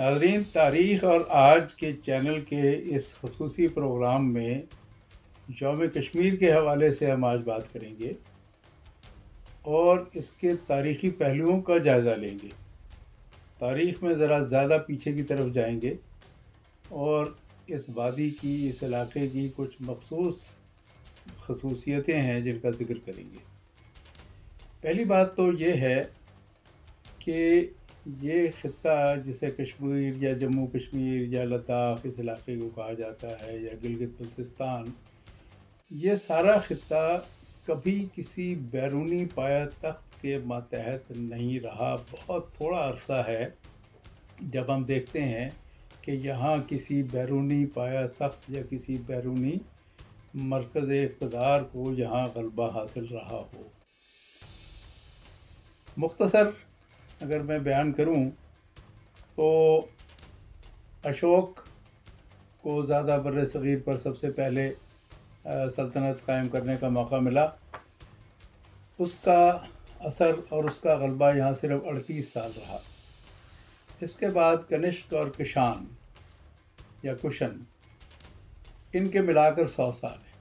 ناظرین، تاریخ اور آج کے چینل کے اس خصوصی پروگرام میں یوم کشمیر کے حوالے سے ہم آج بات کریں گے اور اس کے تاریخی پہلوؤں کا جائزہ لیں گے. تاریخ میں ذرا زیادہ پیچھے کی طرف جائیں گے اور اس وادی کی، اس علاقے کی کچھ مخصوص خصوصیتیں ہیں جن کا ذکر کریں گے. پہلی بات تو یہ ہے کہ یہ خطہ جسے کشمیر یا جموں کشمیر یا لداخ اس علاقے کو کہا جاتا ہے، یا گلگت بلتستان، یہ سارا خطہ کبھی کسی بیرونی پایہ تخت کے ماتحت نہیں رہا. بہت تھوڑا عرصہ ہے جب ہم دیکھتے ہیں کہ یہاں کسی بیرونی پایہ تخت یا کسی بیرونی مرکز اقتدار کو یہاں غلبہ حاصل رہا ہو. مختصر اگر میں بیان کروں تو اشوک کو زیادہ بر صغیر پر سب سے پہلے سلطنت قائم کرنے کا موقع ملا. اس کا اثر اور اس کا غلبہ یہاں صرف 38 سال رہا. اس کے بعد کنشک اور کشان یا کشن، ان کے ملا کر 100 سال ہیں.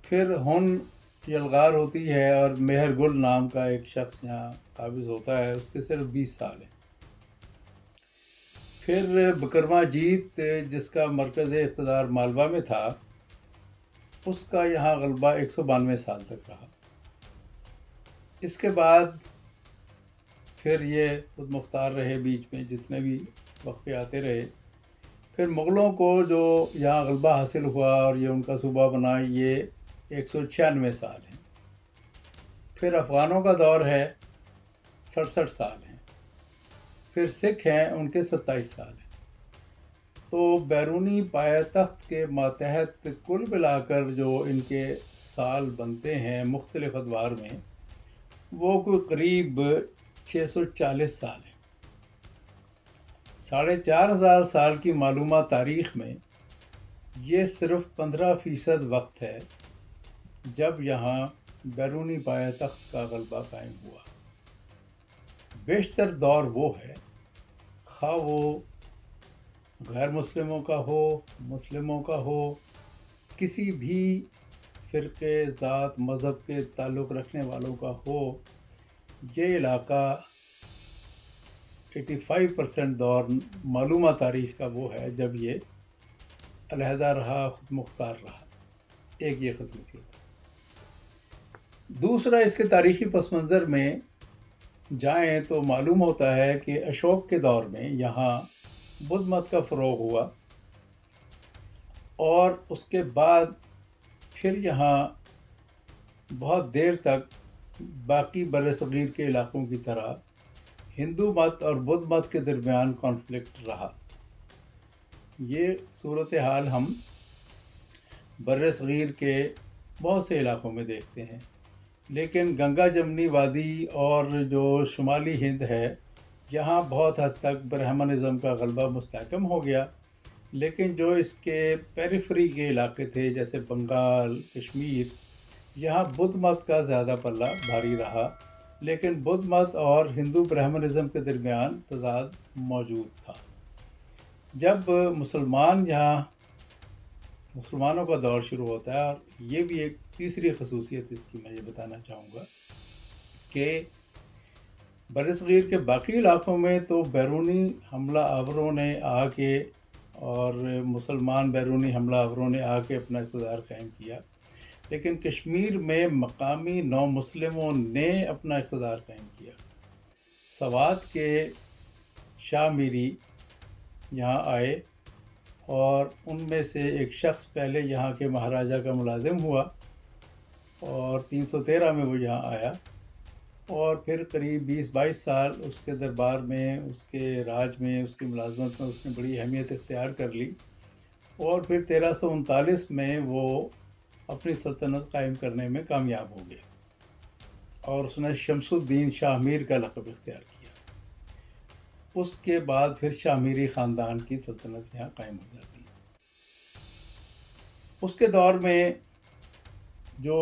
پھر ہن یلغار ہوتی ہے اور مہر گل نام کا ایک شخص یہاں قابض ہوتا ہے، اس کے صرف 20 سال ہیں. پھر بکرما جیت جس کا مرکز اقتدار مالوا میں تھا، اس کا یہاں غلبہ 192 سال تک رہا. اس کے بعد پھر یہ خود مختار رہے، بیچ میں جتنے بھی وقفے آتے رہے. پھر مغلوں کو جو یہاں غلبہ حاصل ہوا اور یہ ان کا صوبہ بنا، یہ 196 سال ہیں. پھر افغانوں کا دور ہے، 67 سال ہیں. پھر سکھ ہیں، ان کے 27 سال ہیں. تو بیرونی پایہ تخت کے ماتحت کل ملا کر جو ان کے سال بنتے ہیں مختلف ادوار میں، وہ کوئی قریب 640 سال ہیں. 4500 سال کی معلومہ تاریخ میں یہ صرف 15% وقت ہے جب یہاں بیرونی پایہ تخت کا غلبہ قائم ہوا. بیشتر دور وہ ہے، خواہ وہ غیر مسلموں کا ہو، مسلموں کا ہو، کسی بھی فرقے، ذات، مذہب کے تعلق رکھنے والوں کا ہو، یہ علاقہ 85% دور معلومہ تاریخ کا وہ ہے جب یہ علیحدہ رہا، خود مختار رہا. ایک یہ خصوصیت. دوسرا، اس کے تاریخی پس منظر میں جائیں تو معلوم ہوتا ہے کہ اشوک کے دور میں یہاں بدھ مت کا فروغ ہوا، اور اس کے بعد پھر یہاں بہت دیر تک باقی بر صغیر کے علاقوں کی طرح ہندو مت اور بدھ مت کے درمیان کانفلکٹ رہا. یہ صورتحال ہم بر صغیر کے بہت سے علاقوں میں دیکھتے ہیں. لیکن گنگا جمنی وادی اور جو شمالی ہند ہے، یہاں بہت حد تک برہمنزم کا غلبہ مستحکم ہو گیا. لیکن جو اس کے پیریفری کے علاقے تھے جیسے بنگال، کشمیر، یہاں بدھ مت کا زیادہ پلہ بھاری رہا. لیکن بدھ مت اور ہندو برہمنزم کے درمیان تضاد موجود تھا. جب مسلمانوں کا دور شروع ہوتا ہے، اور یہ بھی ایک تیسری خصوصیت اس کی میں یہ بتانا چاہوں گا کہ برصغیر کے باقی علاقوں میں تو بیرونی حملہ آوروں نے آ کے، اور مسلمان بیرونی حملہ آوروں نے آ کے اپنا اقتدار قائم کیا. لیکن کشمیر میں مقامی نو مسلموں نے اپنا اقتدار قائم کیا. سوات کے شاہ میری یہاں آئے، اور ان میں سے ایک شخص پہلے یہاں کے مہاراجہ کا ملازم ہوا، اور 313 میں وہ یہاں آیا، اور پھر قریب 20-22 سال اس کے دربار میں، اس کے راج میں، اس کی ملازمت میں اس نے بڑی اہمیت اختیار کر لی. اور پھر 1339 میں وہ اپنی سلطنت قائم کرنے میں کامیاب ہو گیا، اور اس نے شمس الدین شاہ میر کا لقب اختیار کیا. اس کے بعد پھر شاہ میری خاندان کی سلطنت یہاں قائم ہو جاتی ہے. اس کے دور میں جو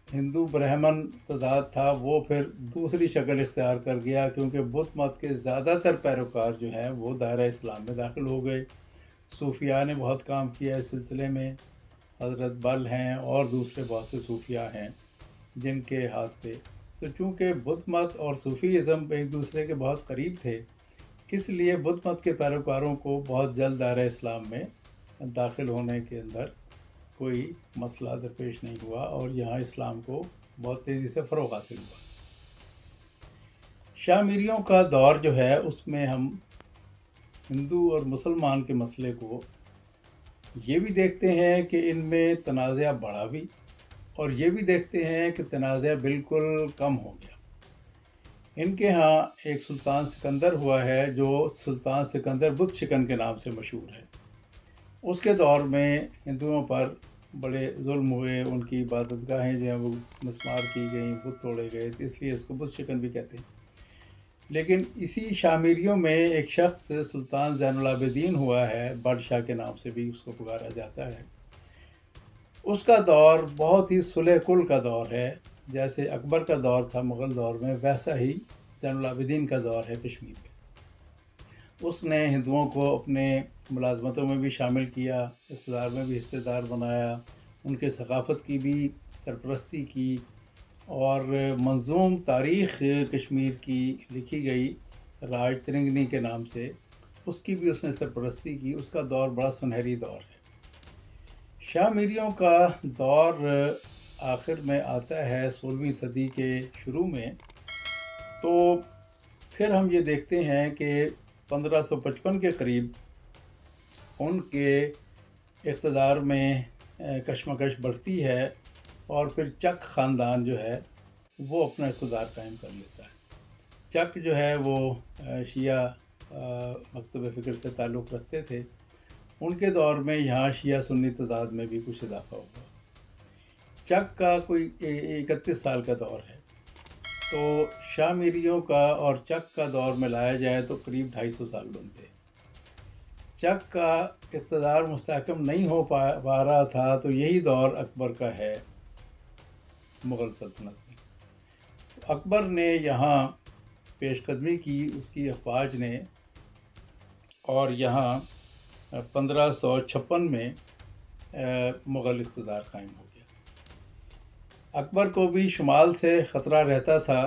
ہندو برہمن تضاد تھا وہ پھر دوسری شکل اختیار کر گیا، کیونکہ بدھ مت کے زیادہ تر پیروکار جو ہیں وہ دائرہ اسلام میں داخل ہو گئے۔ صوفیاء نے بہت کام کیا اس سلسلے میں، حضرت بل ہیں اور دوسرے بہت سے صوفیاء ہیں جن کے ہاتھ پہ، تو چونکہ بدھ مت اور صوفیزم ایک دوسرے کے بہت قریب تھے، اس لیے بدھ مت کے پیروکاروں کو بہت جلد دائرہ اسلام میں داخل ہونے کے اندر کوئی مسئلہ درپیش نہیں ہوا، اور یہاں اسلام کو بہت تیزی سے فروغ حاصل ہوا۔ شاہ میریوں کا دور جو ہے اس میں ہم ہندو اور مسلمان کے مسئلے کو یہ بھی دیکھتے ہیں کہ ان میں تنازع بڑھا بھی، اور یہ بھی دیکھتے ہیں کہ تنازع بالکل کم ہو گیا۔ ان کے ہاں ایک سلطان سکندر ہوا ہے جو سلطان سکندر بت شکن کے نام سے مشہور ہے۔ اس کے دور میں ہندوؤں پر بڑے ظلم ہوئے، ان کی عبادت گاہیں جو ہیں وہ مسمار کی گئیں، بت توڑے گئے، تو اس لیے اس کو بت شکن بھی کہتے ہیں۔ لیکن اسی شامیریوں میں ایک شخص سلطان زین العابدین ہوا ہے، بادشاہ کے نام سے بھی اس کو پکارا جاتا ہے۔ اس کا دور بہت ہی صلح کل کا دور ہے، جیسے اکبر کا دور تھا مغل دور میں، ویسا ہی زین العابدین کا دور ہے کشمیر میں۔ اس نے ہندوؤں کو اپنے ملازمتوں میں بھی شامل کیا، اقتدار میں بھی حصے دار بنایا، ان کے ثقافت کی بھی سرپرستی کی، اور منظوم تاریخ کشمیر کی لکھی گئی راج ترنگنی کے نام سے، اس کی بھی اس نے سرپرستی کی۔ اس کا دور بڑا سنہری دور ہے۔ شاہ میریوں کا دور آخر میں آتا ہے 16ویں صدی کے شروع میں، تو پھر ہم یہ دیکھتے ہیں کہ 1555 کے قریب ان کے اقتدار میں کشمکش بڑھتی ہے، اور پھر چک خاندان جو ہے وہ اپنا اقتدار قائم کر لیتا ہے۔ چک جو ہے وہ شیعہ مکتب فکر سے تعلق رکھتے تھے۔ ان کے دور میں یہاں شیعہ سنی تعداد میں بھی کچھ اضافہ ہوا۔ چک کا کوئی 31 سال کا دور ہے، تو شاہ میریوں کا اور چک کا دور ملایا جائے تو قریب 250 سال بنتے ہیں۔ چک کا اقتدار مستحکم نہیں ہو پا رہا تھا، تو یہی دور اکبر کا ہے مغل سلطنت میں۔ تو اکبر نے یہاں پیش قدمی کی، اس کی افواج نے، اور یہاں 1556 میں مغل اقتدار قائم ہو گیا۔ اکبر کو بھی شمال سے خطرہ رہتا تھا،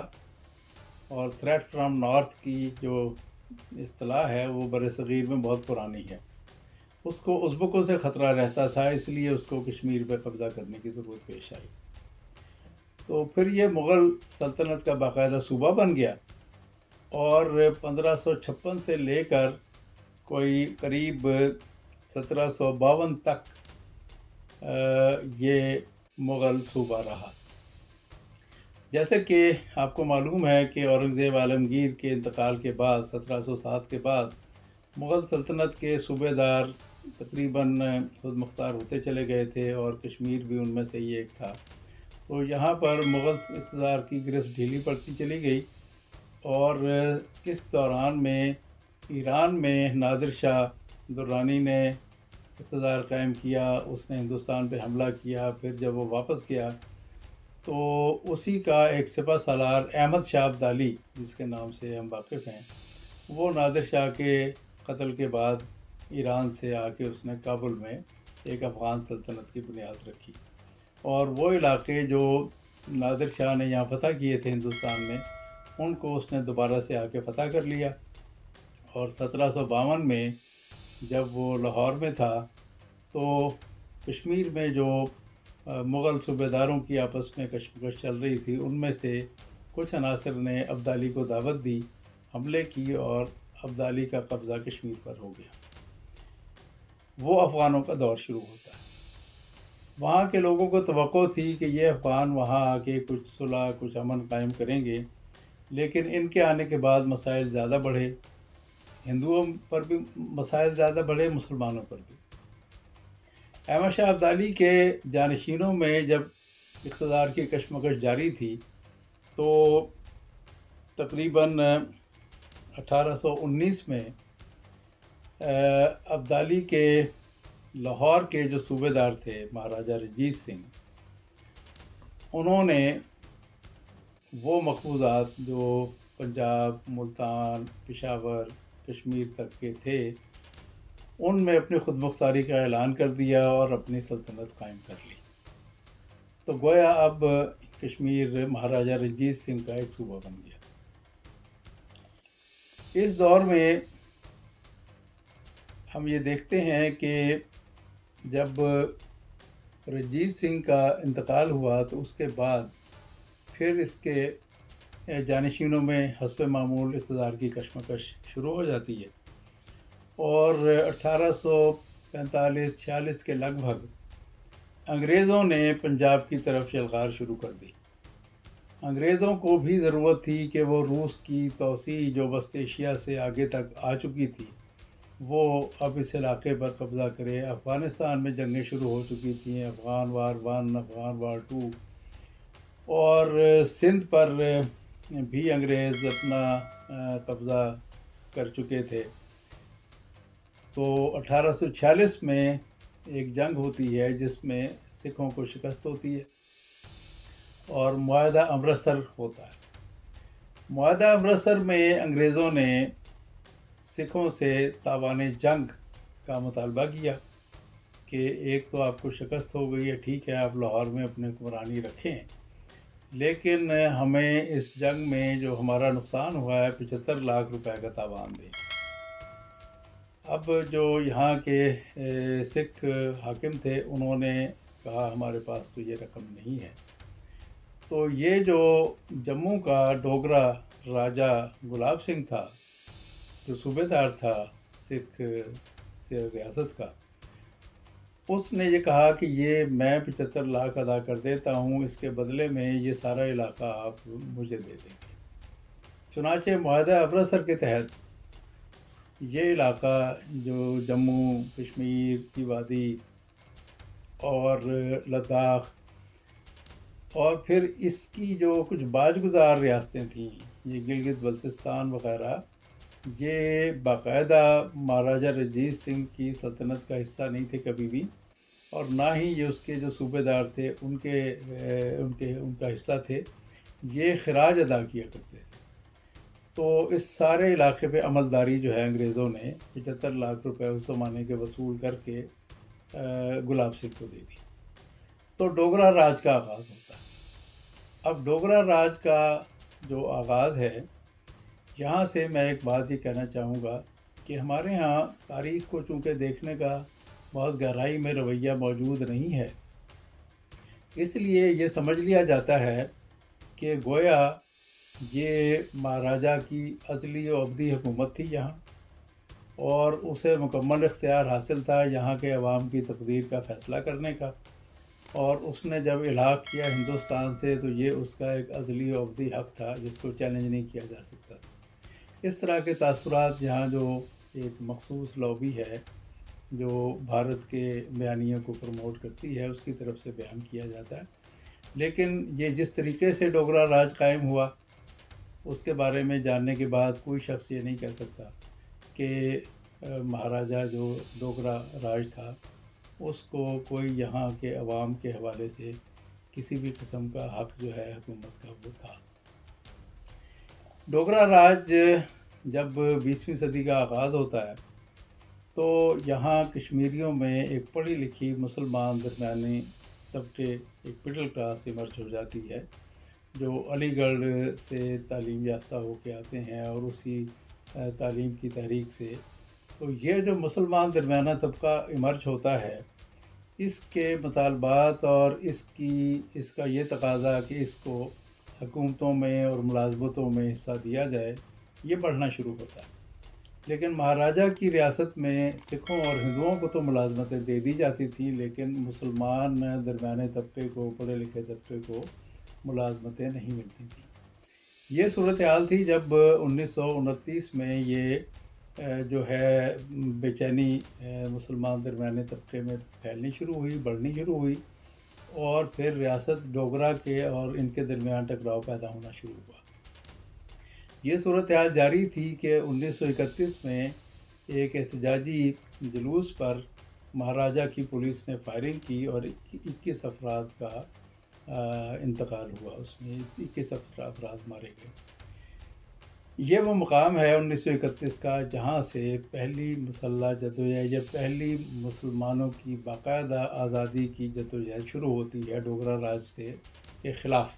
اور تھریٹ فرام نارتھ کی جو اصطلاح ہے وہ برصغیر میں بہت پرانی ہے۔ اس کو ازبکوں سے خطرہ رہتا تھا، اس لیے اس کو کشمیر پہ قبضہ کرنے کی ضرورت پیش آئی۔ تو پھر یہ مغل سلطنت کا باقاعدہ صوبہ بن گیا، اور 1556 سے لے کر کوئی قریب 1752 تک یہ مغل صوبہ رہا۔ جیسے کہ آپ کو معلوم ہے کہ اورنگزیب عالمگیر کے انتقال کے بعد 1707 کے بعد مغل سلطنت کے صوبے دار تقریباً خود مختار ہوتے چلے گئے تھے، اور کشمیر بھی ان میں سے ہی ایک تھا۔ تو یہاں پر مغل اقتدار کی گرفت ڈھیلی پڑتی چلی گئی، اور اس دوران میں ایران میں نادر شاہ درانی نے اقتدار قائم کیا۔ اس نے ہندوستان پہ حملہ کیا، پھر جب وہ واپس گیا تو اسی کا ایک سپہ سالار احمد شاہ ابدالی، جس کے نام سے ہم واقف ہیں، وہ نادر شاہ کے قتل کے بعد ایران سے آ کے اس نے کابل میں ایک افغان سلطنت کی بنیاد رکھی، اور وہ علاقے جو نادر شاہ نے یہاں فتح کیے تھے ہندوستان میں، ان کو اس نے دوبارہ سے آ کے فتح کر لیا۔ اور 1752 میں جب وہ لاہور میں تھا تو کشمیر میں جو مغل صوبے داروں کی آپس میں کشمکش چل رہی تھی، ان میں سے کچھ عناصر نے ابدالی کو دعوت دی، حملے کی، اور ابدالی کا قبضہ کشمیر پر ہو گیا۔ وہ افغانوں کا دور شروع ہوتا ہے۔ وہاں کے لوگوں کو توقع تھی کہ یہ افغان وہاں آ کے کچھ صلح، کچھ امن قائم کریں گے، لیکن ان کے آنے کے بعد مسائل زیادہ بڑھے، ہندوؤں پر بھی مسائل زیادہ بڑھے، مسلمانوں پر بھی۔ احمد شاہ ابدالی کے جانشینوں میں جب اقتدار کی کشمکش جاری تھی، تو تقریباً 1819 میں ابدالی کے لاہور کے جو صوبے دار تھے مہاراجہ رنجیت سنگھ، انہوں نے وہ مقبوضات جو پنجاب، ملتان، پشاور، کشمیر تک کے تھے، ان میں اپنی خود مختاری کا اعلان کر دیا اور اپنی سلطنت قائم کر لی۔ تو گویا اب کشمیر مہاراجہ رنجیت سنگھ کا ایک صوبہ بن گیا۔ اس دور میں ہم یہ دیکھتے ہیں کہ جب رنجیت سنگھ کا انتقال ہوا تو اس کے بعد پھر اس کے جانشینوں میں حسب معمول اقتدار کی کشمکش شروع ہو جاتی ہے، اور 1845-46 کے لگ بھگ انگریزوں نے پنجاب کی طرف یلغار شروع کر دی۔ انگریزوں کو بھی ضرورت تھی کہ وہ روس کی توسیع جو وسط ایشیا سے آگے تک آ چکی تھی، وہ اب اس علاقے پر قبضہ کرے۔ افغانستان میں جنگیں شروع ہو چکی تھیں، افغان وار 1، افغان وار 2، اور سندھ پر بھی انگریز اپنا قبضہ کر چکے تھے۔ تو 1846 میں ایک جنگ ہوتی ہے جس میں سکھوں کو شکست ہوتی ہے اور معاہدہ امرتسر ہوتا ہے۔ معاہدہ امرتسر میں انگریزوں نے سکھوں سے تاوان جنگ کا مطالبہ کیا کہ ایک تو آپ کو شکست ہو گئی ہے، ٹھیک ہے آپ لاہور میں اپنے حکمرانی رکھیں، لیکن ہمیں اس جنگ میں جو ہمارا نقصان ہوا ہے 75 لاکھ روپے کا تاوان دیں۔ اب جو یہاں کے سکھ حاکم تھے انہوں نے کہا ہمارے پاس تو یہ رقم نہیں ہے۔ تو یہ جو جموں کا ڈوگرا راجہ گلاب سنگھ تھا، جو صوبے دار تھا سکھ ریاست کا، اس نے یہ کہا کہ یہ میں 75 لاکھ ادا کر دیتا ہوں، اس کے بدلے میں یہ سارا علاقہ آپ مجھے دے دیں گے۔ چنانچہ معاہدہ امرتسر کے تحت یہ علاقہ جو جموں، کشمیر کی وادی اور لداخ اور پھر اس کی جو کچھ باج گزار ریاستیں تھیں، یہ گلگت بلتستان وغیرہ، یہ باقاعدہ مہاراجہ رنجیت سنگھ کی سلطنت کا حصہ نہیں تھے کبھی بھی، اور نہ ہی یہ اس کے جو صوبے دار تھے ان کا حصہ تھے، یہ خراج ادا کیا کرتے تھے۔ تو اس سارے علاقے پہ عملداری جو ہے انگریزوں نے 75 لاکھ روپے اس زمانے کے وصول کر کے گلاب سنگھ کو دے دی۔ تو ڈوگرا راج کا آغاز ہوتا ہے۔ اب ڈوگرا راج کا جو آغاز ہے، یہاں سے میں ایک بات یہ کہنا چاہوں گا کہ ہمارے ہاں تاریخ کو چونکہ دیکھنے کا بہت گہرائی میں رویہ موجود نہیں ہے، اس لیے یہ سمجھ لیا جاتا ہے کہ گویا یہ مہاراجہ کی ازلی و ابدی حکومت تھی یہاں، اور اسے مکمل اختیار حاصل تھا یہاں کے عوام کی تقدیر کا فیصلہ کرنے کا، اور اس نے جب الحاق کیا ہندوستان سے تو یہ اس کا ایک ازلی و ابدی حق تھا جس کو چیلنج نہیں کیا جا سکتا۔ اس طرح کے تاثرات یہاں جو ایک مخصوص لابی ہے جو بھارت کے بیانیوں کو پروموٹ کرتی ہے، اس کی طرف سے بیان کیا جاتا ہے، لیکن یہ جس طریقے سے ڈوگرا راج قائم ہوا اس کے بارے میں جاننے کے بعد کوئی شخص یہ نہیں کہہ سکتا کہ مہاراجہ جو ڈوگرا راج تھا اس کو کوئی یہاں کے عوام کے حوالے سے کسی بھی قسم کا حق جو ہے حکومت کا وہ تھا۔ ڈوگرا راج جب 20ویں صدی کا آغاز ہوتا ہے تو یہاں کشمیریوں میں ایک پڑھی لکھی مسلمان درمیانی طبقے، ایک مڈل کلاس ایمرج ہو جاتی ہے، جو علی گڑھ سے تعلیم یافتہ ہو کے آتے ہیں، اور اسی تعلیم کی تحریک سے تو یہ جو مسلمان درمیانہ طبقہ ایمرج ہوتا ہے، اس کے مطالبات اور اس کا یہ تقاضا کہ اس کو حکومتوں میں اور ملازمتوں میں حصہ دیا جائے، یہ بڑھنا شروع ہوتا ہے۔ لیکن مہاراجہ کی ریاست میں سکھوں اور ہندوؤں کو تو ملازمتیں دے دی جاتی تھیں، لیکن مسلمان درمیانے طبقے کو، پڑھے لکھے طبقے کو ملازمتیں نہیں ملتی تھیں۔ یہ صورتحال تھی جب 1929 میں یہ جو ہے بے چینی مسلمان درمیانے طبقے میں پھیلنی شروع ہوئی، بڑھنی شروع ہوئی، اور پھر ریاست ڈوگرا کے اور ان کے درمیان ٹکراؤ پیدا ہونا شروع ہوا۔ یہ صورتحال جاری تھی کہ 1931 میں ایک احتجاجی جلوس پر مہاراجہ کی پولیس نے فائرنگ کی اور 21 افراد کا انتقال ہوا، اس میں 21 افراد مارے گئے۔ یہ وہ مقام ہے 1931 کا جہاں سے پہلی مسلح جدوجہد یا پہلی مسلمانوں کی باقاعدہ آزادی کی جدوجہد شروع ہوتی ہے ڈوگرا راج کے خلاف۔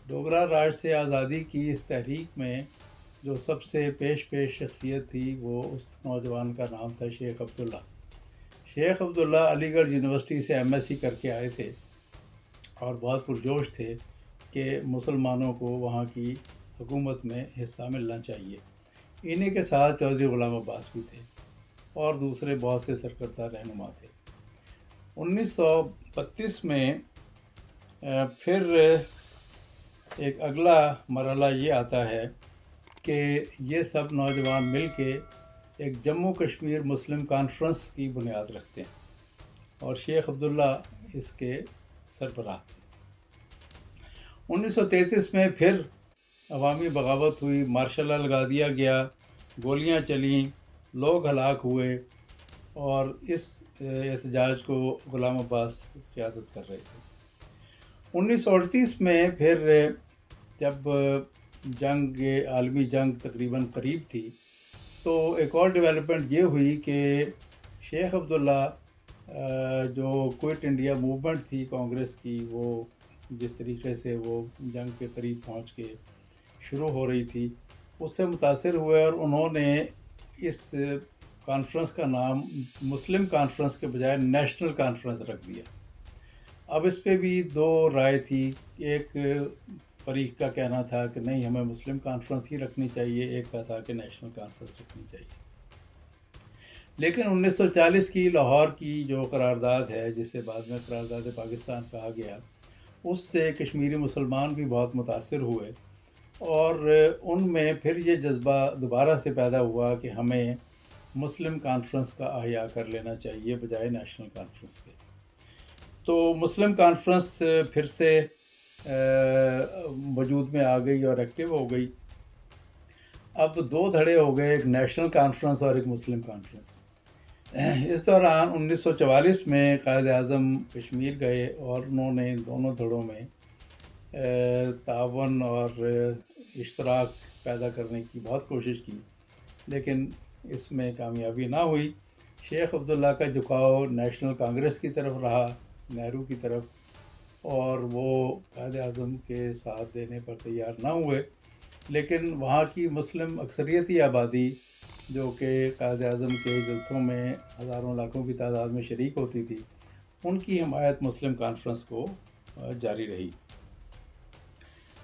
ڈوگرا راج سے آزادی کی اس تحریک میں جو سب سے پیش شخصیت تھی وہ اس نوجوان کا نام تھا شیخ عبداللہ۔ شیخ عبداللہ علی گڑھ یونیورسٹی سے MSc کر کے آئے تھے اور بہت پرجوش تھے کہ مسلمانوں کو وہاں کی حکومت میں حصہ ملنا چاہیے۔ انہی کے ساتھ چودھری غلام عباس بھی تھے اور دوسرے بہت سے سرکردہ رہنما تھے۔ 1932 میں پھر ایک اگلا مرحلہ یہ آتا ہے کہ یہ سب نوجوان مل کے ایک جموں کشمیر مسلم کانفرنس کی بنیاد رکھتے ہیں اور شیخ عبداللہ اس کے سربراہ تھے۔ 1933 میں پھر عوامی بغاوت ہوئی، مارشل لا لگا دیا گیا، گولیاں چلیں، لوگ ہلاک ہوئے اور اس احتجاج کو غلام عباس قیادت کر رہے تھے۔ 1938 میں پھر جب عالمی جنگ تقریباً قریب تھی تو ایک اور ڈیولپمنٹ یہ ہوئی کہ شیخ عبداللہ جو کوئٹ انڈیا موومنٹ تھی کانگریس کی، وہ جس طریقے سے وہ جنگ کے قریب پہنچ کے شروع ہو رہی تھی اس سے متاثر ہوئے اور انہوں نے اس کانفرنس کا نام مسلم کانفرنس کے بجائے نیشنل کانفرنس رکھ دیا۔ اب اس پہ بھی دو رائے تھی، ایک فریق کا کہنا تھا کہ نہیں ہمیں مسلم کانفرنس ہی رکھنی چاہیے، ایک کا تھا کہ نیشنل کانفرنس رکھنی چاہیے۔ لیکن 1940 کی لاہور کی جو قرارداد ہے جسے بعد میں قرارداد پاکستان کہا گیا، اس سے کشمیری مسلمان بھی بہت متاثر ہوئے اور ان میں پھر یہ جذبہ دوبارہ سے پیدا ہوا کہ ہمیں مسلم کانفرنس کا احیاء کر لینا چاہیے بجائے نیشنل کانفرنس کے۔ تو مسلم کانفرنس پھر سے وجود میں آ گئی اور ایکٹیو ہو گئی۔ اب دو دھڑے ہو گئے، ایک نیشنل کانفرنس اور ایک مسلم کانفرنس۔ اس دوران 1944 میں قائد اعظم کشمیر گئے اور انہوں نے دونوں دھڑوں میں تعاون اور اشتراک پیدا کرنے کی بہت کوشش کی، لیکن اس میں کامیابی نہ ہوئی۔ شیخ عبداللہ کا جھکاؤ نیشنل کانگریس کی طرف رہا، نہرو کی طرف، اور وہ قائد اعظم کے ساتھ دینے پر تیار نہ ہوئے، لیکن وہاں کی مسلم اکثریتی آبادی جو کہ قائد اعظم کے جلسوں میں ہزاروں لاکھوں کی تعداد میں شریک ہوتی تھی، ان کی حمایت مسلم کانفرنس کو جاری رہی۔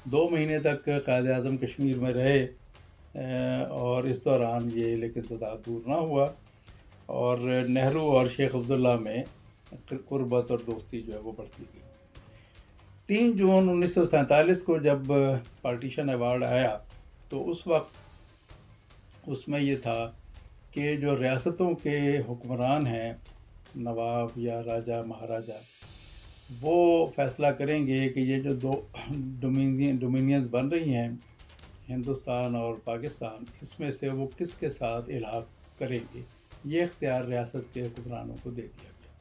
2 مہینے تک قائد اعظم کشمیر میں رہے اور اس دوران یہ لیکن تضاد دور نہ ہوا اور نہرو اور شیخ عبداللہ میں قربت اور دوستی جو ہے وہ بڑھتی گئی۔ 3 جون 1947 کو جب پارٹیشن ایوارڈ آیا تو اس وقت اس میں یہ تھا کہ جو ریاستوں کے حکمران ہیں، نواب یا راجہ مہاراجہ، وہ فیصلہ کریں گے کہ یہ جو 2 ڈومینینز بن رہی ہیں ہندوستان اور پاکستان، اس میں سے وہ کس کے ساتھ الحاق کریں گے۔ یہ اختیار ریاست کے حکمرانوں کو دے دیا گیا۔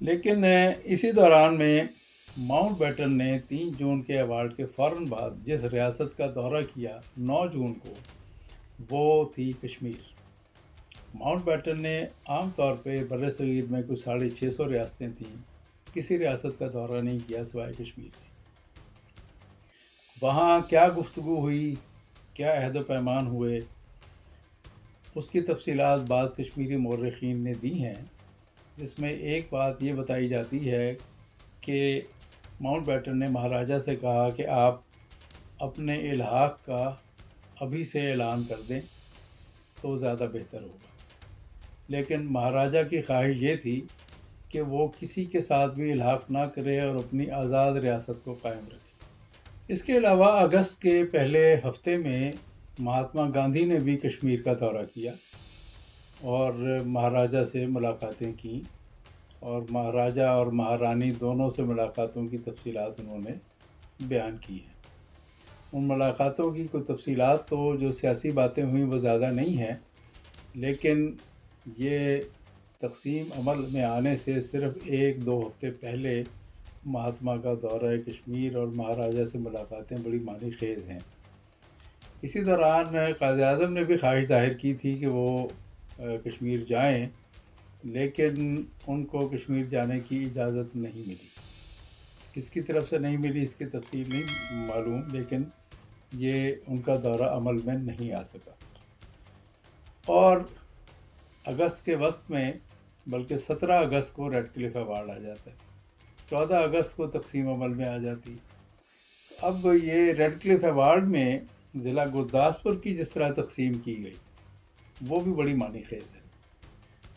لیکن اسی دوران میں ماؤنٹ بیٹن نے 3 جون کے ایوارڈ کے فوراً بعد جس ریاست کا دورہ کیا 9 جون کو، وہ تھی کشمیر۔ ماؤنٹ بیٹن نے عام طور پہ بر صغیر میں کچھ 650 ریاستیں تھیں، کسی ریاست کا دورہ نہیں کیا سوائے کشمیر کے۔ وہاں کیا گفتگو ہوئی، کیا عہد و پیمان ہوئے، اس کی تفصیلات بعض کشمیری مورخین نے دی ہیں، جس میں ایک بات یہ بتائی جاتی ہے کہ ماؤنٹ بیٹن نے مہاراجہ سے کہا کہ آپ اپنے الحاق کا ابھی سے اعلان کر دیں تو زیادہ بہتر ہوگا، لیکن مہاراجہ کی خواہش یہ تھی کہ وہ کسی کے ساتھ بھی الحاق نہ کرے اور اپنی آزاد ریاست کو قائم رکھے۔ اس کے علاوہ اگست کے پہلے ہفتے میں مہاتما گاندھی نے بھی کشمیر کا دورہ کیا اور مہاراجہ سے ملاقاتیں کیں، اور مہاراجہ اور مہارانی دونوں سے ملاقاتوں کی تفصیلات انہوں نے بیان کی ہیں۔ ان ملاقاتوں کی کوئی تفصیلات تو جو سیاسی باتیں ہوئیں وہ زیادہ نہیں ہیں، لیکن یہ تقسیم عمل میں آنے سے صرف 1-2 ہفتے پہلے مہاتما کا دورہ کشمیر اور مہاراجہ سے ملاقاتیں بڑی معنی خیز ہیں۔ اسی دوران قائد اعظم نے بھی خواہش ظاہر کی تھی کہ وہ کشمیر جائیں، لیکن ان کو کشمیر جانے کی اجازت نہیں ملی۔ کس کی طرف سے نہیں ملی اس کی تفصیل نہیں معلوم، لیکن یہ ان کا دورہ عمل میں نہیں آ سکا۔ اور اگست کے وسط میں، بلکہ 17 اگست کو ریڈ کلف ایوارڈ آ جاتا ہے، 14 اگست کو تقسیم عمل میں آ جاتی۔ اب یہ ریڈ کلف ایوارڈ میں ضلع گرداسپور کی جس طرح تقسیم کی گئی وہ بھی بڑی معنی خیز ہے۔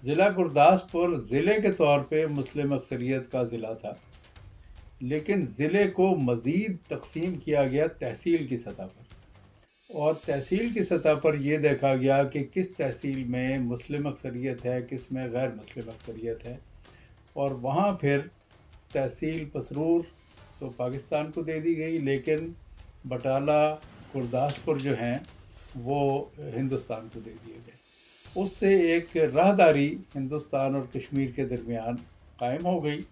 ضلع گرداسپور ضلع کے طور پہ مسلم اکثریت کا ضلع تھا، لیکن ضلع کو مزید تقسیم کیا گیا تحصیل کی سطح پر، اور تحصیل کی سطح پر یہ دیکھا گیا کہ کس تحصیل میں مسلم اکثریت ہے، کس میں غیر مسلم اکثریت ہے، اور وہاں پھر تحصیل پسرور تو پاکستان کو دے دی گئی، لیکن بٹالہ گرداسپور جو ہیں وہ ہندوستان کو دے دیے گئے۔ اس سے ایک راہداری ہندوستان اور کشمیر کے درمیان قائم ہو گئی،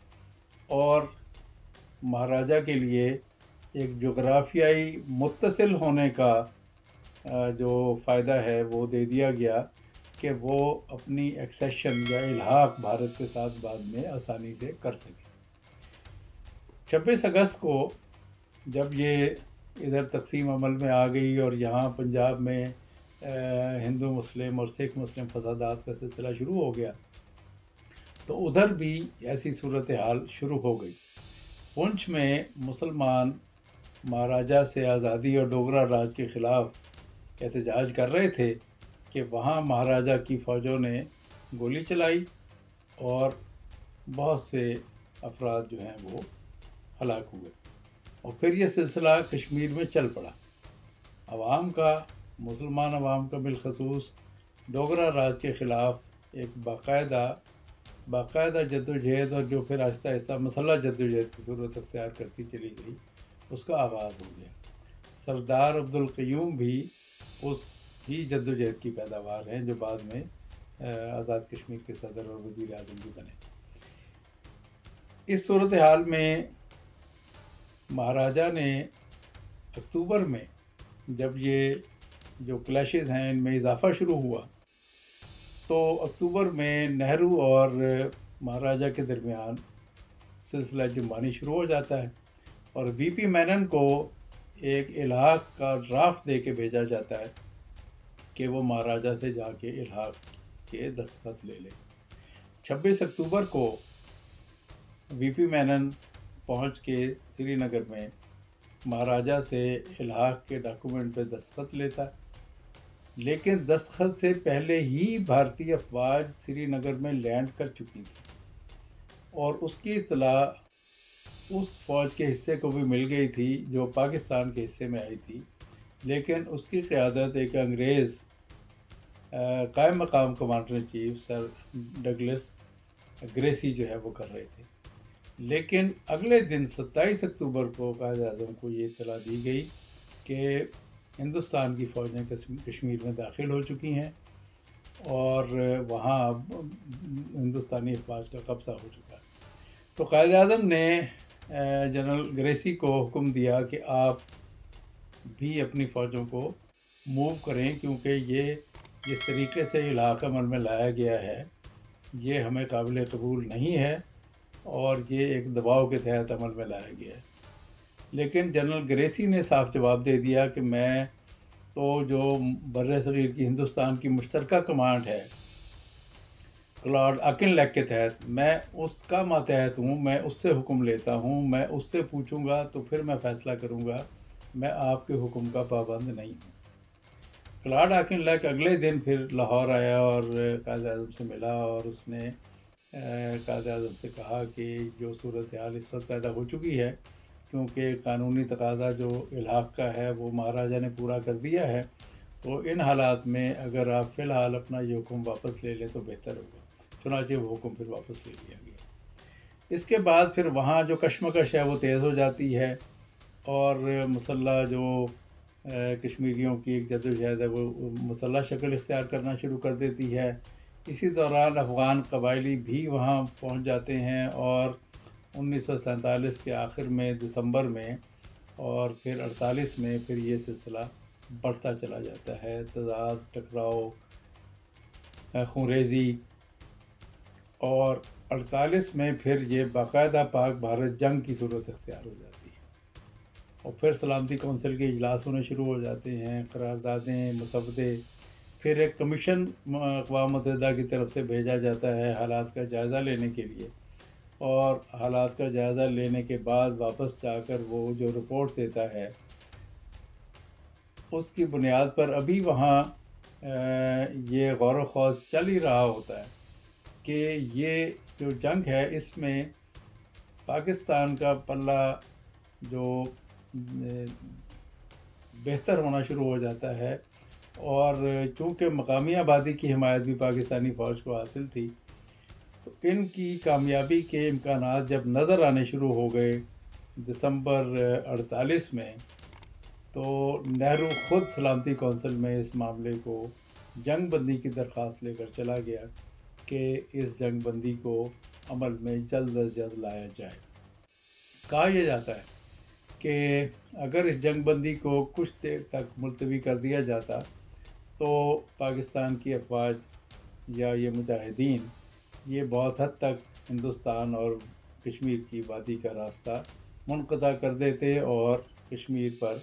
اور مہاراجہ کے لیے ایک جغرافیائی متصل ہونے کا جو فائدہ ہے وہ دے دیا گیا کہ وہ اپنی ایکسیشن یا الحاق بھارت کے ساتھ بعد میں آسانی سے کر سکے۔ 26 اگست کو جب یہ ادھر تقسیم عمل میں آ گئی اور یہاں پنجاب میں ہندو مسلم اور سکھ مسلم فسادات کا سلسلہ شروع ہو گیا، تو ادھر بھی ایسی صورتحال شروع ہو گئی۔ پونچھ میں مسلمان مہاراجہ سے آزادی اور ڈوگرا راج کے خلاف احتجاج کر رہے تھے کہ وہاں مہاراجہ کی فوجوں نے گولی چلائی اور بہت سے افراد جو ہیں وہ ہلاک ہوئے، اور پھر یہ سلسلہ کشمیر میں چل پڑا۔ عوام کا، مسلمان عوام کا بالخصوص ڈوگرا راج کے خلاف ایک باقاعدہ جدوجہد، اور جو پھر آہستہ آہستہ مسلح جدوجہد کی صورت اختیار کرتی چلی گئی، اس کا آغاز ہو گیا۔ سردار عبدالقیوم بھی اس ہی جدوجہد کی پیداوار ہیں جو بعد میں آزاد کشمیر کے صدر اور وزیر اعظم بھی بنے۔ اس صورتحال میں مہاراجہ نے اکتوبر میں، جب یہ جو کلیشز ہیں ان میں اضافہ شروع ہوا، تو اکتوبر میں نہرو اور مہاراجہ کے درمیان سلسلہ جنبانی شروع ہو جاتا ہے، اور وی پی مینن کو ایک الحاق کا ڈرافٹ دے کے بھیجا جاتا ہے کہ وہ مہاراجہ سے جا کے الحاق کے دستخط لے لے۔ 26 اکتوبر کو وی پی مینن پہنچ کے سری نگر میں مہاراجہ سے الحاق کے ڈاکومنٹ پہ دستخط لیتا ہے، لیکن دستخط سے پہلے ہی بھارتی افواج سری نگر میں لینڈ کر چکی تھی، اور اس کی اطلاع اس فوج کے حصے کو بھی مل گئی تھی جو پاکستان کے حصے میں آئی تھی، لیکن اس کی قیادت ایک انگریز قائم مقام commander in chief sir Douglas Gracey جو ہے وہ کر رہے تھے۔ لیکن اگلے دن 27 اکتوبر کو قائد اعظم کو یہ اطلاع دی گئی کہ ہندوستان کی فوجیں کشمیر میں داخل ہو چکی ہیں، اور وہاں اب ہندوستانی افواج کا قبضہ ہو چکا ہے۔ تو قائد اعظم نے جنرل گریسی کو حکم دیا کہ آپ بھی اپنی فوجوں کو موو کریں، کیونکہ یہ جس طریقے سے الحاق عمل میں لایا گیا ہے یہ ہمیں قابل قبول نہیں ہے، اور یہ ایک دباؤ کے تحت عمل میں لایا گیا ہے۔ لیکن جنرل گریسی نے صاف جواب دے دیا کہ میں تو جو بر صغیر کی ہندوستان کی مشترکہ کمانڈ ہے کلارڈ آکن لیک کے تحت، میں اس کا ماتحت ہوں، میں اس سے حکم لیتا ہوں، میں اس سے پوچھوں گا تو پھر میں فیصلہ کروں گا، میں آپ کے حکم کا پابند نہیں ہوں۔ کلارڈ آکن لیک اگلے دن پھر لاہور آیا اور قائد اعظم سے ملا، اور اس نے قائد اعظم سے کہا کہ جو صورتحال اس وقت پیدا ہو چکی ہے، کیونکہ قانونی تقاضا جو الحاق کا ہے وہ مہاراجہ نے پورا کر دیا ہے، تو ان حالات میں اگر آپ فی الحال اپنا یہ حکم واپس لے لیں تو بہتر ہوگا۔ چنانچہ وہ حکم پھر واپس لے لیا گیا۔ اس کے بعد پھر وہاں جو کشمکش ہے وہ تیز ہو جاتی ہے، اور مسلح جو کشمیریوں کی ایک جدوجہد ہے وہ مسلح شکل اختیار کرنا شروع کر دیتی ہے۔ اسی دوران افغان قبائلی بھی وہاں پہنچ جاتے ہیں، اور 1947 کے آخر میں دسمبر میں، اور پھر 48 میں پھر یہ سلسلہ بڑھتا چلا جاتا ہے، تضاد، ٹکراؤ، خونریزی، اور 48 میں پھر یہ باقاعدہ پاک بھارت جنگ کی صورت اختیار ہو جاتی ہے، اور پھر سلامتی کونسل کے اجلاس ہونے شروع ہو جاتے ہیں، قراردادیں، مسودے، پھر ایک کمیشن اقوام متحدہ کی طرف سے بھیجا جاتا ہے حالات کا جائزہ لینے کے لیے، اور حالات کا جائزہ لینے کے بعد واپس جا کر وہ جو رپورٹ دیتا ہے اس کی بنیاد پر ابھی وہاں یہ غور و خوض چل ہی رہا ہوتا ہے کہ یہ جو جنگ ہے اس میں پاکستان کا پلہ جو بہتر ہونا شروع ہو جاتا ہے، اور چونکہ مقامی آبادی کی حمایت بھی پاکستانی فوج کو حاصل تھی، تو ان کی کامیابی کے امکانات جب نظر آنے شروع ہو گئے دسمبر 48 میں، تو نہرو خود سلامتی کونسل میں اس معاملے کو جنگ بندی کی درخواست لے کر چلا گیا کہ اس جنگ بندی کو عمل میں جلد از جلد لایا جائے۔ کہا یہ جاتا ہے کہ اگر اس جنگ بندی کو کچھ دیر تک ملتوی کر دیا جاتا تو پاکستان کی افواج یا یہ مجاہدین یہ بہت حد تک ہندوستان اور کشمیر کی وادی کا راستہ منقطع کر دیتے اور کشمیر پر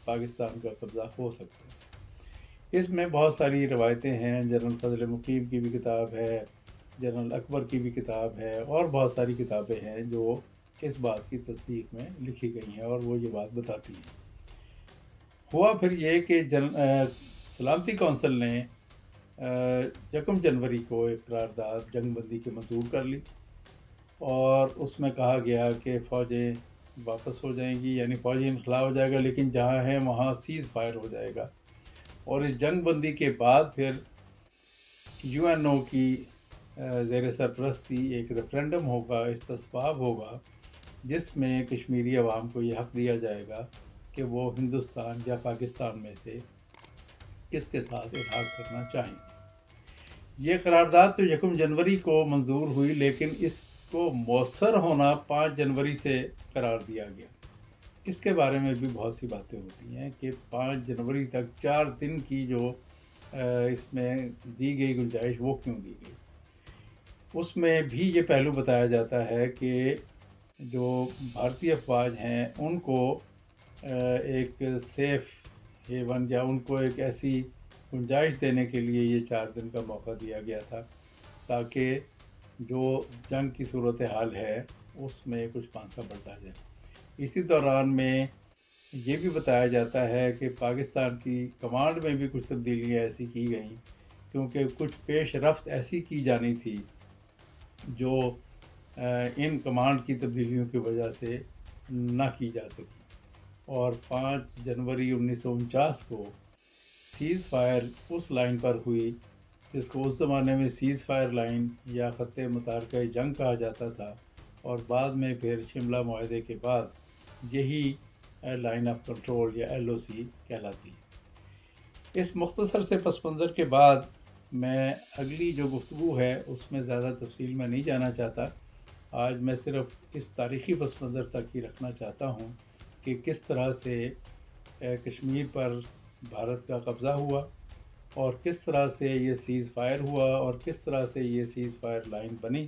پاکستان کا قبضہ ہو سکتا ہے۔ اس میں بہت ساری روایتیں ہیں، جنرل فضل مقیم کی بھی کتاب ہے، جنرل اکبر کی بھی کتاب ہے، اور بہت ساری کتابیں ہیں جو اس بات کی تصدیق میں لکھی گئی ہیں اور وہ یہ بات بتاتی ہیں۔ ہوا پھر یہ کہ سلامتی کونسل نے 1 جنوری کو ایک قرارداد جنگ بندی کی منظور کر لی، اور اس میں کہا گیا کہ فوجیں واپس ہو جائیں گی، یعنی فوجی انخلا ہو جائے گا، لیکن جہاں ہیں وہاں سیز فائر ہو جائے گا، اور اس جنگ بندی کے بعد پھر UNO کی زیر سرپرستی ایک ریفرینڈم ہوگا، استصواب ہوگا، جس میں کشمیری عوام کو یہ حق دیا جائے گا کہ وہ ہندوستان یا پاکستان میں سے کس کے ساتھ الحاق کرنا چاہیں گے۔ یہ قرارداد تو 1 جنوری کو منظور ہوئی، لیکن اس کو مؤثر ہونا 5 جنوری سے قرار دیا گیا۔ اس کے بارے میں بھی بہت سی باتیں ہوتی ہیں کہ 5 جنوری تک 4 دن کی جو اس میں دی گئی گنجائش وہ کیوں دی گئی۔ اس میں بھی یہ پہلو بتایا جاتا ہے کہ جو بھارتی افواج ہیں ان کو ایک سیف ہیون یا ان کو ایک ایسی گنجائش دینے کے لیے یہ 4 دن کا موقع دیا گیا تھا تاکہ جو جنگ کی صورتحال ہے اس میں کچھ پانسا بڑھتا جائے۔ اسی دوران میں یہ بھی بتایا جاتا ہے کہ پاکستان کی کمانڈ میں بھی کچھ تبدیلیاں ایسی کی گئیں کیونکہ کچھ پیش رفت ایسی کی جانی تھی جو ان کمانڈ کی تبدیلیوں کی وجہ سے نہ کی جا سکی، اور 5 جنوری 1949 کو سیز فائر اس لائن پر ہوئی جس کو اس زمانے میں سیز فائر لائن یا خط متارکہ جنگ کہا جاتا تھا، اور بعد میں پھر شملہ معاہدے کے بعد یہی لائن آف کنٹرول یا LOC کہلاتی ہے۔ اس مختصر سے پس منظر کے بعد میں اگلی جو گفتگو ہے اس میں زیادہ تفصیل میں نہیں جانا چاہتا۔ آج میں صرف اس تاریخی پس منظر تک ہی رکھنا چاہتا ہوں کہ کس طرح سے کشمیر پر بھارت کا قبضہ ہوا، اور کس طرح سے یہ سیز فائر ہوا، اور کس طرح سے یہ سیز فائر لائن بنی،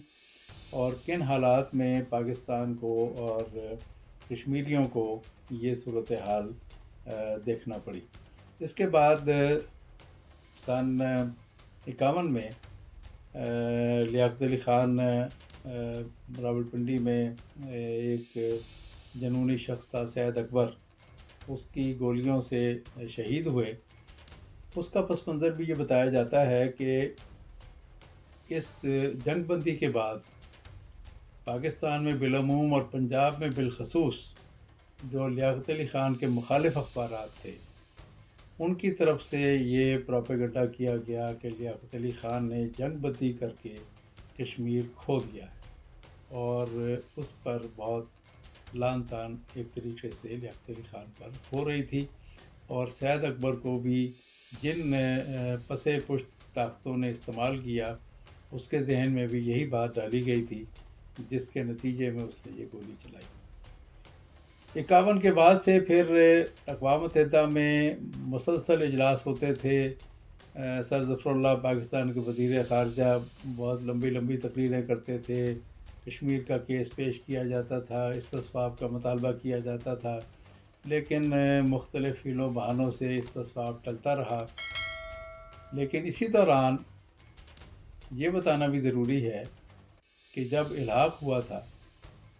اور کن حالات میں پاکستان کو اور کشمیریوں کو یہ صورتحال دیکھنا پڑی۔ اس کے بعد سن 51 میں لیاقت علی خان راولپنڈی میں ایک جنونی شخص تھا سید اکبر، اس کی گولیوں سے شہید ہوئے۔ اس کا پس منظر بھی یہ بتایا جاتا ہے کہ اس جنگ بندی کے بعد پاکستان میں بالعموم اور پنجاب میں بالخصوص جو لیاقت علی خان کے مخالف اخبارات تھے ان کی طرف سے یہ پروپیگنڈا کیا گیا کہ لیاقت علی خان نے جنگ بندی کر کے کشمیر کھو دیا ہے، اور اس پر بہت لان تان ایک طریقے سے لیاقت علی خان پر ہو رہی تھی، اور سید اکبر کو بھی جن پس پشت طاقتوں نے استعمال کیا اس کے ذہن میں بھی یہی بات ڈالی گئی تھی جس کے نتیجے میں اس نے یہ گولی چلائی۔ 51 کے بعد سے پھر اقوام متحدہ میں مسلسل اجلاس ہوتے تھے۔ سر ظفر اللہ پاکستان کے وزیر خارجہ بہت لمبی لمبی تقریریں کرتے تھے، کشمیر کا کیس پیش کیا جاتا تھا، استصواب کا مطالبہ کیا جاتا تھا، لیکن مختلف حیل و بہانوں سے استصواب ٹلتا رہا۔ لیکن اسی دوران یہ بتانا بھی ضروری ہے کہ جب الحاق ہوا تھا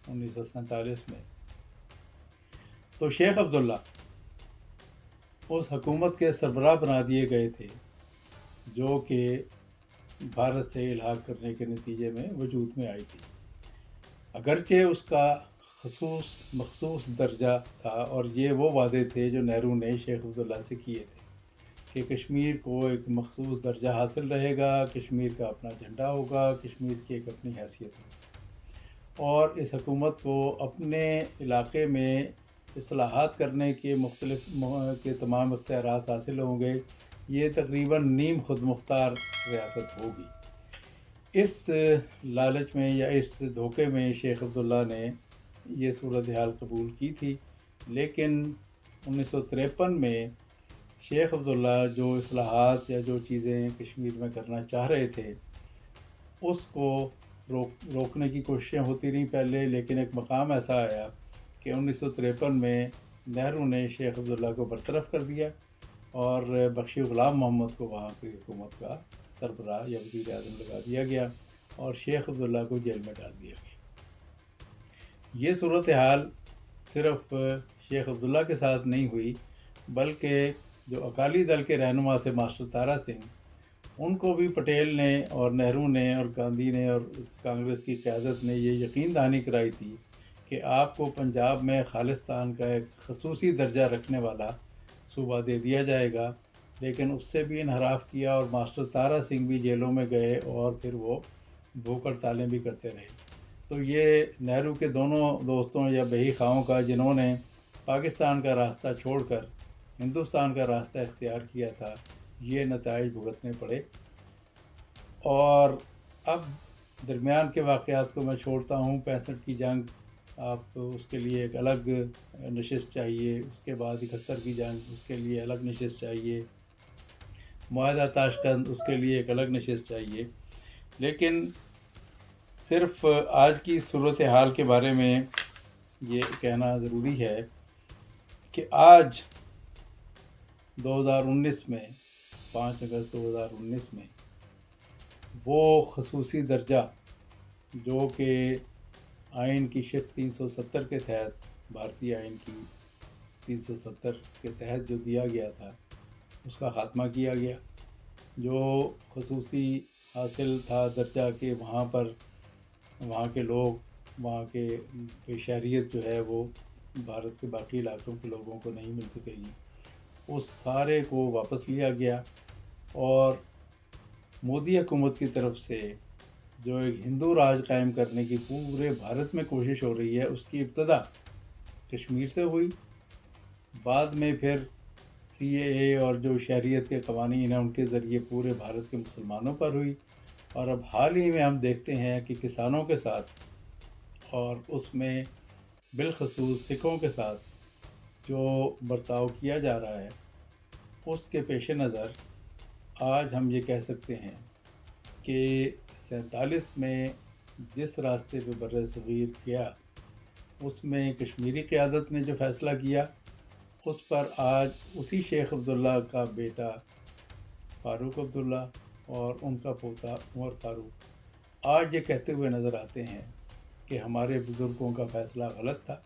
1947 میں، تو شیخ عبداللہ اس حکومت کے سربراہ بنا دیے گئے تھے جو کہ بھارت سے الحاق کرنے کے نتیجے میں وجود میں آئی تھی۔ اگرچہ اس کا مخصوص درجہ تھا، اور یہ وہ وعدے تھے جو نہرو نے شیخ عبداللہ سے کیے تھے کہ کشمیر کو ایک مخصوص درجہ حاصل رہے گا، کشمیر کا اپنا جھنڈا ہوگا، کشمیر کی ایک اپنی حیثیت ہوگی، اور اس حکومت کو اپنے علاقے میں اصلاحات کرنے کے تمام اختیارات حاصل ہوں گے۔ یہ تقریباً نیم خود مختار ریاست ہوگی۔ اس لالچ میں یا اس دھوکے میں شیخ عبداللہ نے یہ صورتحال قبول کی تھی، لیکن 1953 میں شیخ عبداللہ جو اصلاحات یا جو چیزیں کشمیر میں کرنا چاہ رہے تھے اس کو روکنے کی کوششیں ہوتی رہیں پہلے، لیکن ایک مقام ایسا آیا کہ 1953 میں نہرو نے شیخ عبداللہ کو برطرف کر دیا اور بخشی غلام محمد کو وہاں کی حکومت کا سربراہ یا وزیر اعظم لگا دیا گیا اور شیخ عبداللہ کو جیل میں ڈال دیا گیا۔ یہ صورتحال صرف شیخ عبداللہ کے ساتھ نہیں ہوئی، بلکہ جو اکالی دل کے رہنما تھے ماسٹر تارا سنگھ، ان کو بھی پٹیل نے اور نہرو نے اور گاندھی نے اور کانگریس کی قیادت نے یہ یقین دہانی کرائی تھی کہ آپ کو پنجاب میں خالصتان کا ایک خصوصی درجہ رکھنے والا صوبہ دے دیا جائے گا، لیکن اس سے بھی انحراف کیا اور ماسٹر تارا سنگھ بھی جیلوں میں گئے اور پھر وہ بھوک ہڑتالیں بھی کرتے رہے۔ تو یہ نہرو کے دونوں دوستوں یا بہی خواہوں کا، جنہوں نے پاکستان کا راستہ چھوڑ کر ہندوستان کا راستہ اختیار کیا تھا، یہ نتائج بھگتنے پڑے۔ اور اب درمیان کے واقعات کو میں چھوڑتا ہوں۔ 65 کی جنگ، آپ اس کے لیے ایک الگ نشست چاہیے، اس کے بعد 71 کی جنگ، اس کے لیے الگ نشست چاہیے، معاہدہ تاشکند، اس کے لیے ایک الگ نشست چاہیے۔ لیکن صرف آج کی صورتحال کے بارے میں یہ کہنا ضروری ہے کہ آج 2019 میں 5 اگست 2019 میں وہ خصوصی درجہ جو کہ آئین کی شق 370 کے تحت، بھارتی آئین کی 370 کے تحت جو دیا گیا تھا، اس کا خاتمہ کیا گیا۔ جو خصوصی حاصل تھا درجہ کہ وہاں پر وہاں کے لوگ، وہاں کے شہریت جو ہے وہ بھارت کے باقی علاقوں کے لوگوں کو نہیں مل سکے گی، اس سارے کو واپس لیا گیا۔ اور مودی حکومت کی طرف سے جو ایک ہندو راج قائم کرنے کی پورے بھارت میں کوشش ہو رہی ہے، اس کی ابتدا کشمیر سے ہوئی، بعد میں پھر CAA اور جو شہریت کے قوانین ہیں ان کے ذریعے پورے بھارت کے مسلمانوں پر ہوئی، اور اب حال ہی میں ہم دیکھتے ہیں کہ کسانوں کے ساتھ اور اس میں بالخصوص سکھوں کے ساتھ جو برتاؤ کیا جا رہا ہے، اس کے پیش نظر آج ہم یہ کہہ سکتے ہیں کہ 47 میں جس راستے پہ بر صغیر گیا، اس میں کشمیری قیادت نے جو فیصلہ کیا، اس پر آج اسی شیخ عبداللہ کا بیٹا فاروق عبداللہ اور ان کا پوتا عمر فاروق آج یہ کہتے ہوئے نظر آتے ہیں کہ ہمارے بزرگوں کا فیصلہ غلط تھا۔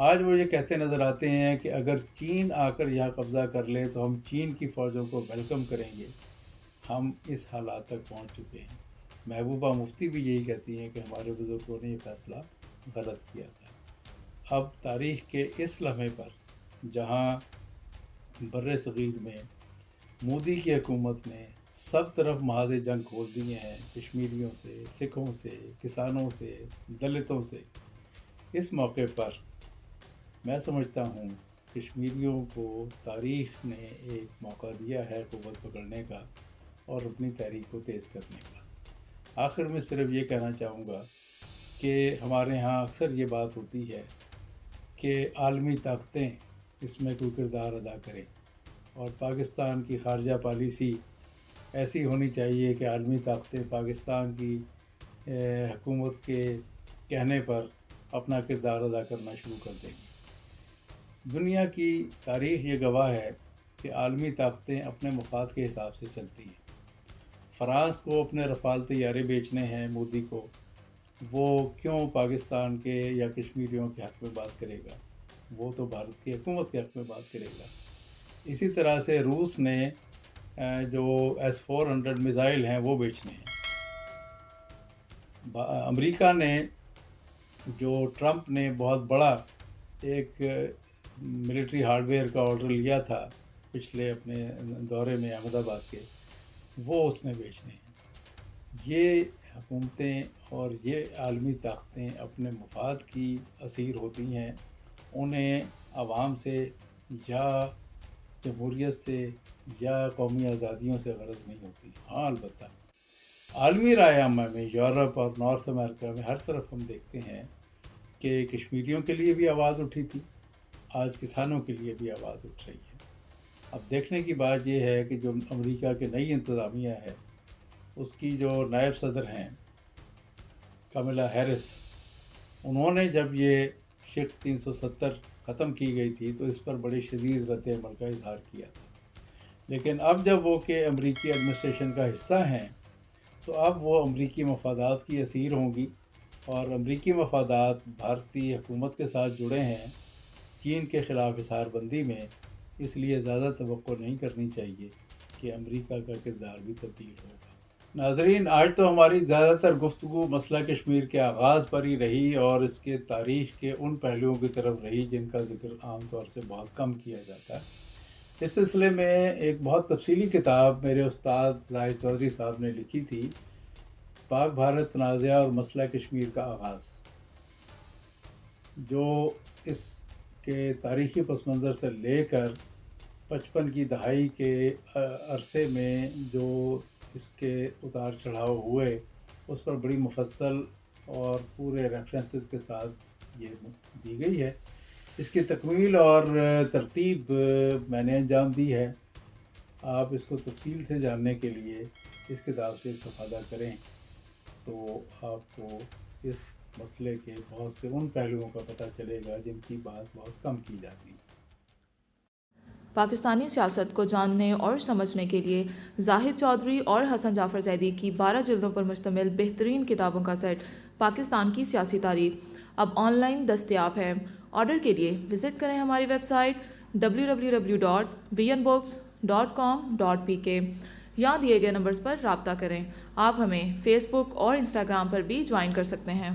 آج وہ یہ کہتے نظر آتے ہیں کہ اگر چین آ کر یہاں قبضہ کر لے تو ہم چین کی فوجوں کو ویلکم کریں گے۔ ہم اس حالات تک پہنچ چکے ہیں۔ محبوبہ مفتی بھی یہی کہتی ہیں کہ ہمارے بزرگوں نے یہ فیصلہ غلط کیا تھا۔ اب تاریخ کے اس لمحے پر جہاں بر صغیر میں مودی کی حکومت نے سب طرف محاذ جنگ کھول دیے ہیں، کشمیریوں سے، سکھوں سے، کسانوں سے، دلتوں سے، اس موقع پر میں سمجھتا ہوں کشمیریوں کو تاریخ نے ایک موقع دیا ہے قوت پکڑنے کا اور اپنی تحریک کو تیز کرنے کا۔ آخر میں صرف یہ کہنا چاہوں گا کہ ہمارے ہاں اکثر یہ بات ہوتی ہے کہ عالمی طاقتیں اس میں کوئی کردار ادا کریں، اور پاکستان کی خارجہ پالیسی ایسی ہونی چاہیے کہ عالمی طاقتیں پاکستان کی حکومت کے کہنے پر اپنا کردار ادا کرنا شروع کر دیں گی۔ دنیا کی تاریخ یہ گواہ ہے کہ عالمی طاقتیں اپنے مفاد کے حساب سے چلتی ہیں۔ فرانس کو اپنے رفال طیارے بیچنے ہیں مودی کو، وہ کیوں پاکستان کے یا کشمیریوں کے حق میں بات کرے گا؟ وہ تو بھارت کی حکومت کے حق میں بات کرے گا۔ اسی طرح سے روس نے جو S-400 میزائل ہیں وہ بیچنے ہیں۔ امریکہ نے جو ٹرمپ نے بہت بڑا ایک ملٹری ہارڈ ویئر کا آرڈر لیا تھا پچھلے اپنے دورے میں احمد آباد کے، وہ اس نے بیچنے ہیں۔ یہ حکومتیں اور یہ عالمی طاقتیں اپنے مفاد کی اسیر ہوتی ہیں، انہیں عوام سے یا جمہوریت سے یا قومی آزادیوں سے غرض نہیں ہوتی۔ ہاں البتہ عالمی رائے عامہ میں یورپ اور نارتھ امریکہ میں ہر طرف ہم دیکھتے ہیں کہ کشمیریوں کے لیے بھی آواز اٹھی تھی، آج کسانوں کے لیے بھی آواز اٹھ رہی ہے۔ اب دیکھنے کی بات یہ ہے کہ جو امریکہ کے نئی انتظامیہ ہے، اس کی جو نائب صدر ہیں کملا ہیرس، انہوں نے جب یہ شق 370 ختم کی گئی تھی تو اس پر بڑی شدید رد عمل کا اظہار کیا تھا، لیکن اب جب وہ کہ امریکی ایڈمنسٹریشن کا حصہ ہیں تو اب وہ امریکی مفادات کی اسیر ہوں گی، اور امریکی مفادات بھارتی حکومت کے ساتھ جڑے ہیں چین کے خلاف حصار بندی میں، اس لیے زیادہ توقع نہیں کرنی چاہیے کہ امریکہ کا کردار بھی تبدیل ہوگا۔ ناظرین، آج تو ہماری زیادہ تر گفتگو مسئلہ کشمیر کے آغاز پر ہی رہی اور اس کے تاریخ کے ان پہلوؤں کی طرف رہی جن کا ذکر عام طور سے بہت کم کیا جاتا ہے۔ اس سلسلے میں ایک بہت تفصیلی کتاب میرے استاد زاہد چودھری صاحب نے لکھی تھی، پاک بھارت تنازع اور مسئلہ کشمیر کا آغاز، جو اس کے تاریخی پس منظر سے لے کر 55 کی دہائی کے عرصے میں جو اس کے اتار چڑھاؤ ہوئے اس پر بڑی مفصل اور پورے ریفرنسز کے ساتھ یہ دی گئی ہے۔ اس کی تکمیل اور ترتیب میں نے انجام دی ہے۔ آپ اس کو تفصیل سے جاننے کے لیے اس کتاب سے استفادہ کریں تو آپ کو اس مسئلے کے بہت سے ان پہلوؤں کا پتہ چلے گا جن کی بات بہت کم کی جاتی ہے۔ پاکستانی سیاست کو جاننے اور سمجھنے کے لیے زاہد چودھری اور حسن جعفر زیدی کی 12 جلدوں پر مشتمل بہترین کتابوں کا سیٹ پاکستان کی سیاسی تاریخ اب آن لائن دستیاب ہے۔ آرڈر کے لیے وزٹ کریں ہماری ویب سائٹ www.bnbooks.com.pk یا دیے گئے نمبرز پر رابطہ کریں۔ آپ ہمیں فیس بک اور انسٹاگرام پر بھی جوائن کر سکتے ہیں۔